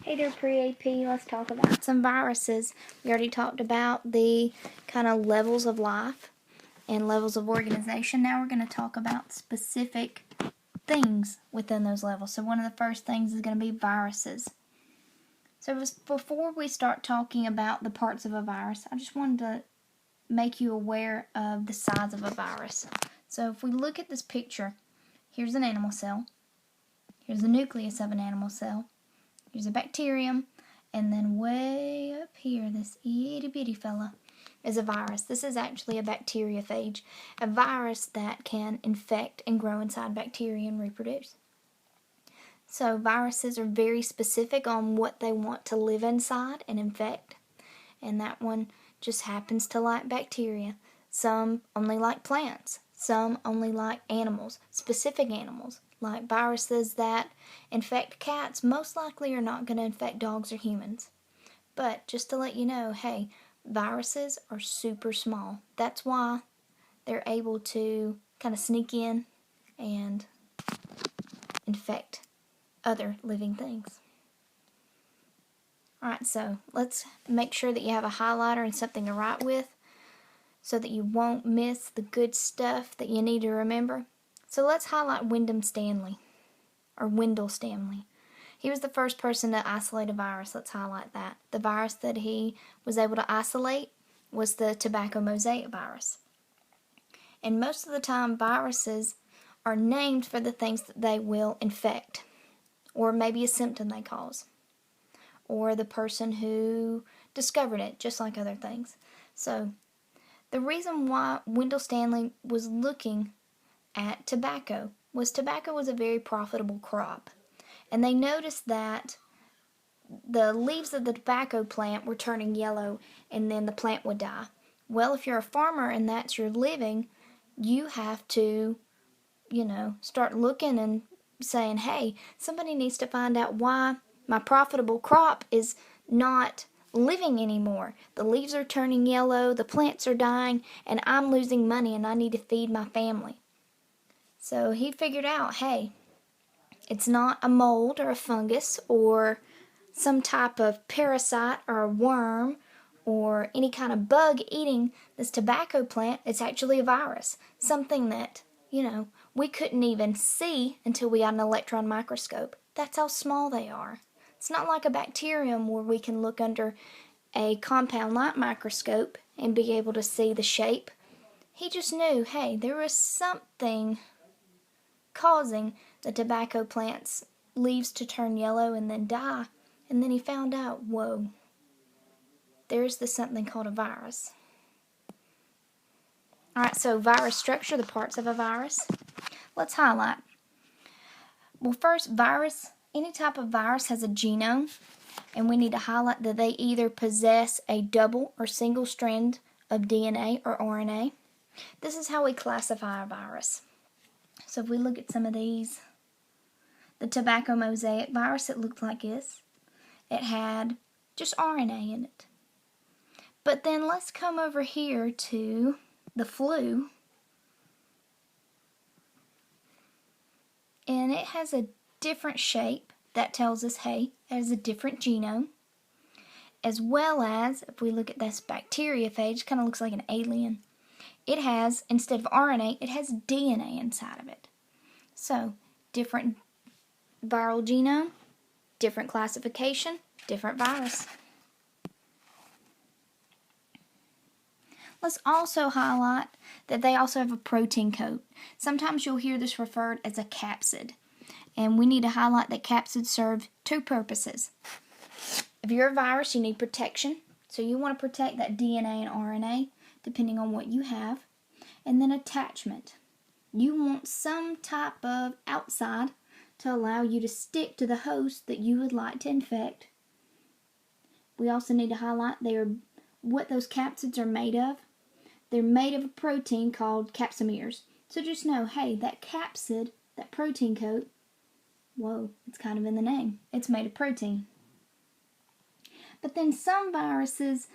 Hey there, pre-AP. Let's talk about some viruses. We already talked about the kind of levels of life and levels of organization. Now we're going to talk about specific things within those levels. So one of the first things is going to be viruses. So before we start talking about the parts of a virus, I just wanted to make you aware of the size of a virus. So if we look at this picture, here's an animal cell. Here's the nucleus of an animal cell. Here's a bacterium, and then way up here, this itty bitty fella is a virus. This is actually a bacteriophage, a virus that can infect and grow inside bacteria and reproduce. So viruses are very specific on what they want to live inside and infect, and that one just happens to like bacteria. Some only like plants. Some only like animals, specific animals. Like viruses that infect cats most likely are not going to infect dogs or humans. But just to let you know, hey, viruses are super small. That's why they're able to kind of sneak in and infect other living things. Alright, so let's make sure that you have a highlighter and something to write with so that you won't miss the good stuff that you need to remember. So let's highlight Wendell Stanley. He was the first person to isolate a virus. Let's highlight that. The virus that he was able to isolate was the tobacco mosaic virus. And most of the time, viruses are named for the things that they will infect, or maybe a symptom they cause, or the person who discovered it, just like other things. So the reason why Wendell Stanley was looking at tobacco was a very profitable crop. And they noticed that the leaves of the tobacco plant were turning yellow and then the plant would die. Well, if you're a farmer and that's your living, you have to, start looking and saying, hey, somebody needs to find out why my profitable crop is not living anymore. The leaves are turning yellow, the plants are dying, and I'm losing money and I need to feed my family. So he figured out, hey, it's not a mold or a fungus or some type of parasite or a worm or any kind of bug eating this tobacco plant. It's actually a virus, something that, we couldn't even see until we got an electron microscope. That's how small they are. It's not like a bacterium where we can look under a compound light microscope and be able to see the shape. He just knew, hey, there was something causing the tobacco plant's leaves to turn yellow and then die. And then he found out, whoa, there's this something called a virus. Alright, so virus structure, the parts of a virus. Let's highlight. Well, first, any type of virus has a genome, and we need to highlight that they either possess a double or single strand of DNA or RNA. This is how we classify a virus. So if we look at some of these, the tobacco mosaic virus, it looked like this. It had just RNA in it. But then let's come over here to the flu. And it has a different shape. That tells us, hey, it has a different genome. As well as, if we look at this bacteriophage, kind of looks like an alien. It has, instead of RNA, it has DNA inside of it. So, different viral genome, different classification, different virus. Let's also highlight that they also have a protein coat. Sometimes you'll hear this referred as a capsid. And we need to highlight that capsids serve two purposes. If you're a virus, you need protection. So you want to protect that DNA and RNA, depending on what you have. And then attachment. You want some type of outside to allow you to stick to the host that you would like to infect. We also need to highlight what those capsids are made of. They're made of a protein called capsomeres. So just know, hey, that capsid, that protein coat, whoa, it's kind of in the name. It's made of protein. But then some viruses,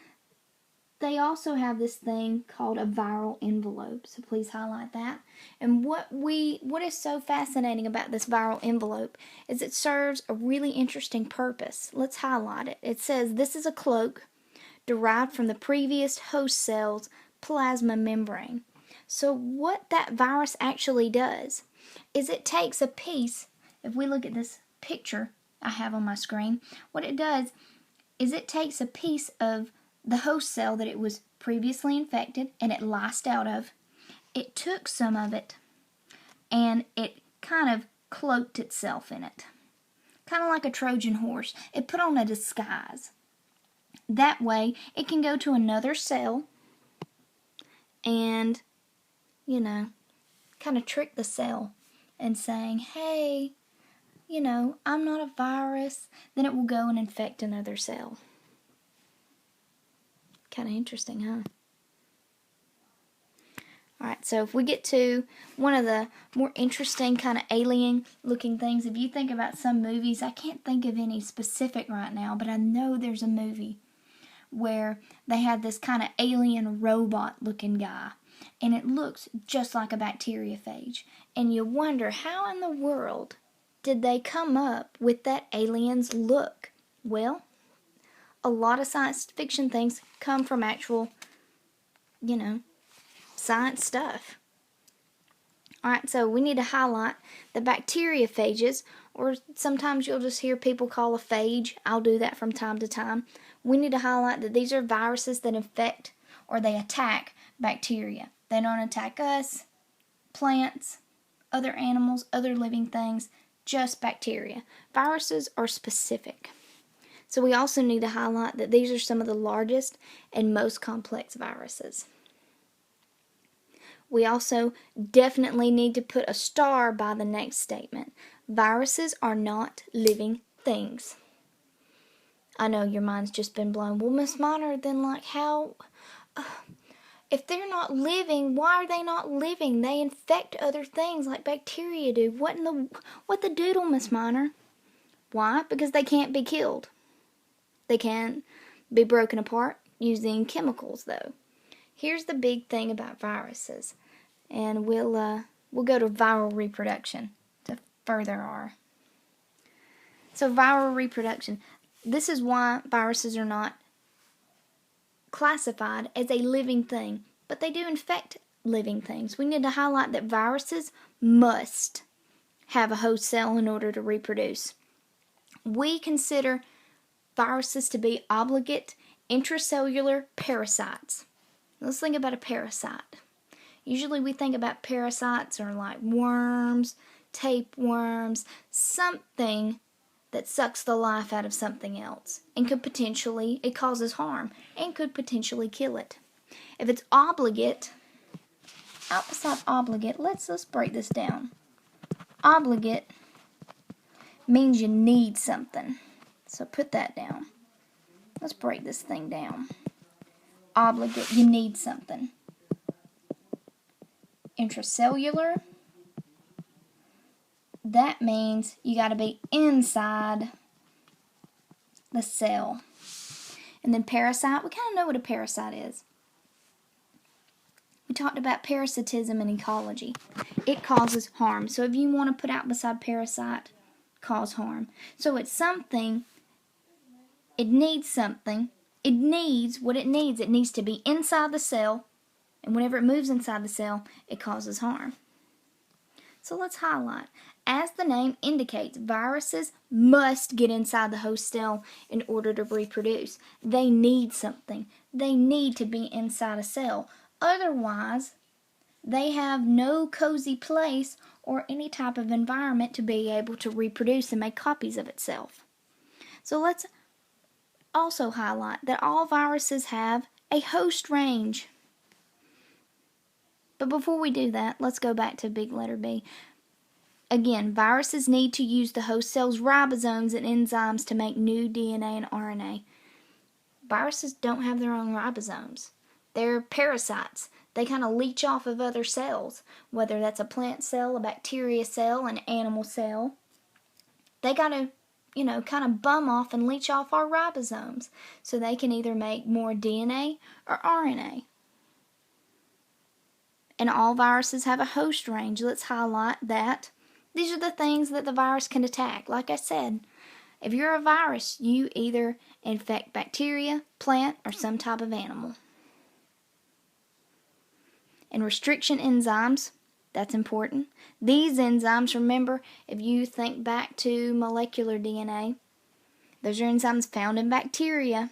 they also have this thing called a viral envelope. So please highlight that. And what is so fascinating about this viral envelope is it serves a really interesting purpose. Let's highlight it. It says this is a cloak derived from the previous host cell's plasma membrane. So what that virus actually does is it takes a piece, if we look at this picture I have on my screen, what it does is it takes a piece of the host cell that it was previously infected and it lysed out of. It took some of it and it kind of cloaked itself in it. Kind of like a Trojan horse. It put on a disguise. That way it can go to another cell and, kind of trick the cell and saying, hey, I'm not a virus. Then it will go and infect another cell. Kind of interesting, huh? Alright, so if we get to one of the more interesting kind of alien looking things, if you think about some movies, I can't think of any specific right now, but I know there's a movie where they had this kind of alien robot looking guy, and it looks just like a bacteriophage. And you wonder, how in the world did they come up with that alien's look? Well, a lot of science fiction things come from actual, science stuff. Alright, so we need to highlight the bacteriophages, or sometimes you'll just hear people call a phage. I'll do that from time to time. We need to highlight that these are viruses that infect or they attack bacteria. They don't attack us, plants, other animals, other living things, just bacteria. Viruses are specific. So we also need to highlight that these are some of the largest and most complex viruses. We also definitely need to put a star by the next statement. Viruses are not living things. I know your mind's just been blown. Well, Miss Minor, then how... if they're not living, why are they not living? They infect other things like bacteria do. What the doodle, Miss Minor? Why? Because they can't be killed. They can be broken apart using chemicals, though. Here's the big thing about viruses, and we'll go to viral reproduction to further our. So viral reproduction. This is why viruses are not classified as a living thing, but they do infect living things. We need to highlight that viruses must have a host cell in order to reproduce. We consider viruses to be obligate intracellular parasites. Let's think about a parasite. Usually we think about parasites are like worms, tapeworms, something that sucks the life out of something else and it causes harm and could potentially kill it. If it's obligate, outside obligate, let's break this down. Obligate means you need something. So put that down. Let's break this thing down. Obligate, you need something. Intracellular, that means you got to be inside the cell. And then parasite, we kind of know what a parasite is. We talked about parasitism in ecology. It causes harm. So if you want to put out beside parasite, cause harm. So it's something, it needs something. It needs what it needs. It needs to be inside the cell. And whenever it moves inside the cell, it causes harm. So let's highlight. As the name indicates, viruses must get inside the host cell in order to reproduce. They need something. They need to be inside a cell. Otherwise, they have no cozy place or any type of environment to be able to reproduce and make copies of itself. So let's also highlight that all viruses have a host range. But before we do that, let's go back to big letter B. Again, viruses need to use the host cell's ribosomes and enzymes to make new DNA and RNA. Viruses don't have their own ribosomes. They're parasites. They kind of leech off of other cells, whether that's a plant cell, a bacteria cell, an animal cell. They got to kind of bum off and leech off our ribosomes so they can either make more DNA or RNA. And all viruses have a host range. Let's highlight that. These are the things that the virus can attack. Like I said, if you're a virus, you either infect bacteria, plant, or some type of animal. And restriction enzymes, that's important. These enzymes, remember, if you think back to molecular DNA, those are enzymes found in bacteria,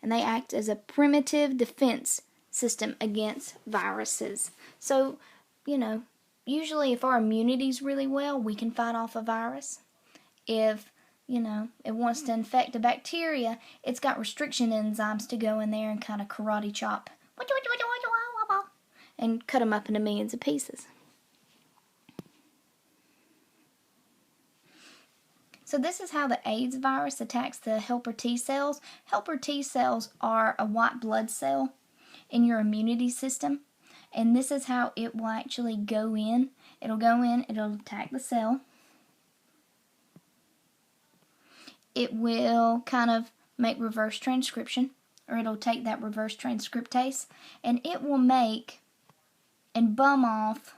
and they act as a primitive defense system against viruses. So, usually if our immunity's really well, we can fight off a virus. If, it wants to infect a bacteria, it's got restriction enzymes to go in there and kind of karate chop and cut them up into millions of pieces. So this is how the AIDS virus attacks the helper T cells. Helper T cells are a white blood cell in your immunity system. And this is how it will actually go in. It'll go in, it'll attack the cell. It will kind of make reverse transcription, or it'll take that reverse transcriptase, and it will make and bum off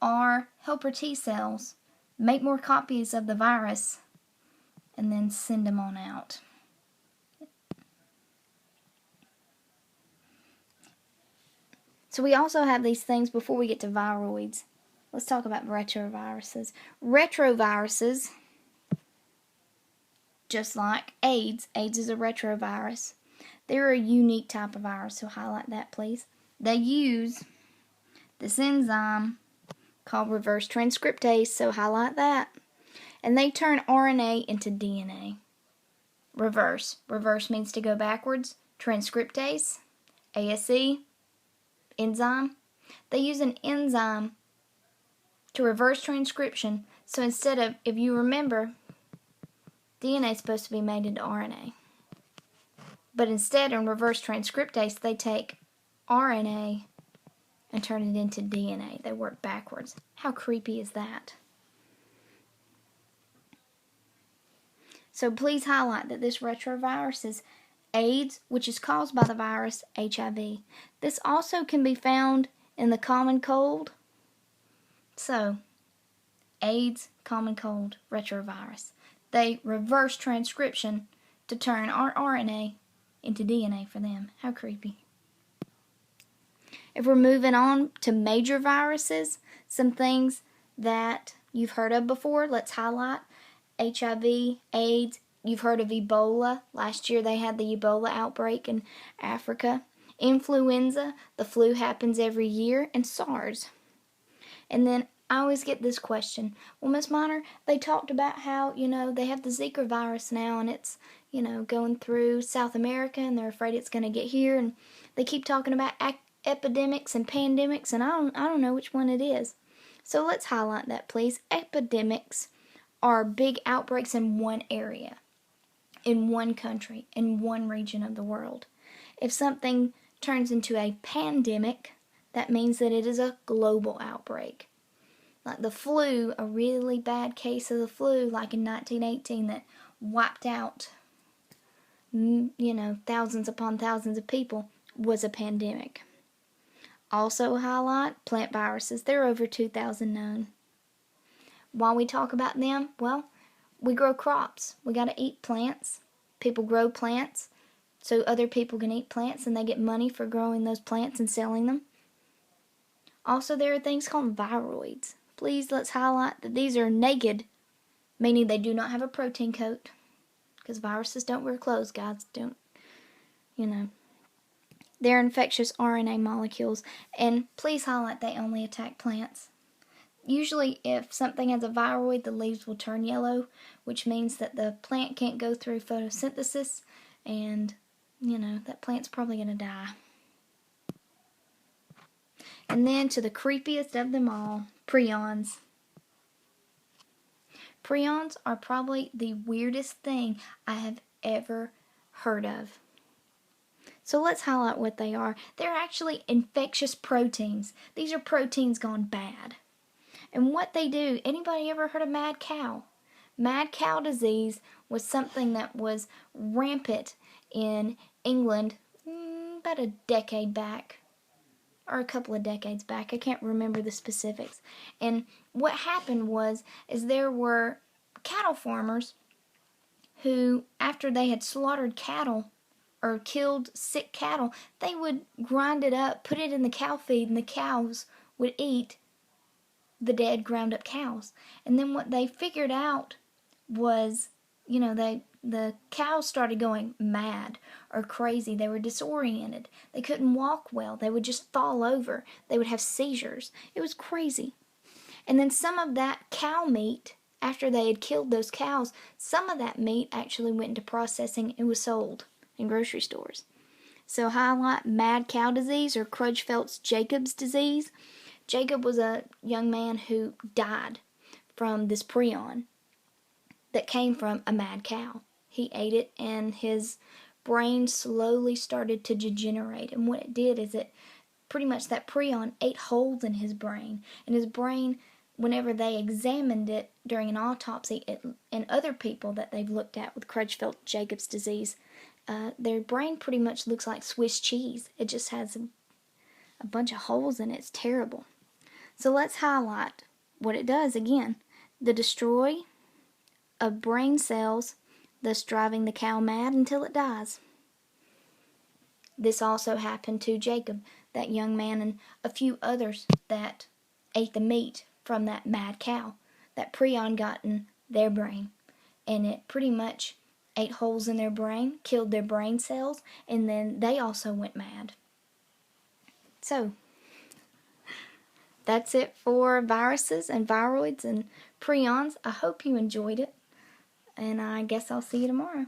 our helper T cells, make more copies of the virus, and then send them on out. So we also have these things before we get to viroids. Let's talk about retroviruses. Retroviruses, just like AIDS is a retrovirus. They're a unique type of virus, so highlight that, please. They use this enzyme called reverse transcriptase, so highlight that. And they turn RNA into DNA. Reverse. Reverse means to go backwards. Transcriptase, ASE, enzyme. They use an enzyme to reverse transcription. So instead of, if you remember, DNA is supposed to be made into RNA. But instead, in reverse transcriptase, they take RNA and turn it into DNA. They work backwards. How creepy is that? So please highlight that this retrovirus is AIDS, which is caused by the virus HIV. This also can be found in the common cold. So, AIDS, common cold, retrovirus. They reverse transcription to turn our RNA into DNA for them. How creepy. If we're moving on to major viruses, some things that you've heard of before, let's highlight. HIV, AIDS, you've heard of Ebola. Last year they had the Ebola outbreak in Africa. Influenza, the flu happens every year, and SARS. And then I always get this question. Well, Miss Miner, they talked about how, they have the Zika virus now, and it's, going through South America, and they're afraid it's going to get here, and they keep talking about epidemics and pandemics, and I don't know which one it is. So let's highlight that, please. Epidemics are big outbreaks in one area, in one country, in one region of the world. If something turns into a pandemic, that means that it is a global outbreak. Like the flu, a really bad case of the flu, like in 1918, that wiped out, thousands upon thousands of people, was a pandemic. Also highlight plant viruses. There are over 2,000 known. While we talk about them, well, we grow crops. We got to eat plants. People grow plants so other people can eat plants, and they get money for growing those plants and selling them. Also, there are things called viroids. Please, let's highlight that these are naked, meaning they do not have a protein coat, because viruses don't wear clothes, guys. Don't, They're infectious RNA molecules, and please highlight they only attack plants. Usually, if something has a viroid, the leaves will turn yellow, which means that the plant can't go through photosynthesis, and, that plant's probably going to die. And then to the creepiest of them all, prions. Prions are probably the weirdest thing I have ever heard of. So let's highlight what they are. They're actually infectious proteins. These are proteins gone bad. And what they do, anybody ever heard of mad cow? mad cow disease was something that was rampant in England about a decade back, or a couple of decades back. I can't remember the specifics. And what happened is there were cattle farmers who, after they had slaughtered cattle or killed sick cattle, they would grind it up, put it in the cow feed, and the cows would eat the dead ground up cows. And then what they figured out was, the cows started going mad or crazy. They were disoriented. They couldn't walk well. They would just fall over. They would have seizures. It was crazy. And then some of that cow meat, after they had killed those cows, some of that meat actually went into processing and was sold in grocery stores. So highlight mad cow disease, or Creutzfeldt-Jacobs disease. Jacob was a young man who died from this prion that came from a mad cow. He ate it and his brain slowly started to degenerate. And what it did is it pretty much, that prion ate holes in his brain. And his brain, whenever they examined it during an autopsy, and other people that they've looked at with Creutzfeldt-Jacobs disease, their brain pretty much looks like Swiss cheese. It just has a bunch of holes in it. It's terrible. So let's highlight what it does again. The destroy of brain cells, thus driving the cow mad until it dies. This also happened to Jacob, that young man, and a few others that ate the meat from that mad cow. That prion got in their brain, and it pretty much ate holes in their brain, killed their brain cells, and then they also went mad. So, that's it for viruses and viroids and prions. I hope you enjoyed it, and I guess I'll see you tomorrow.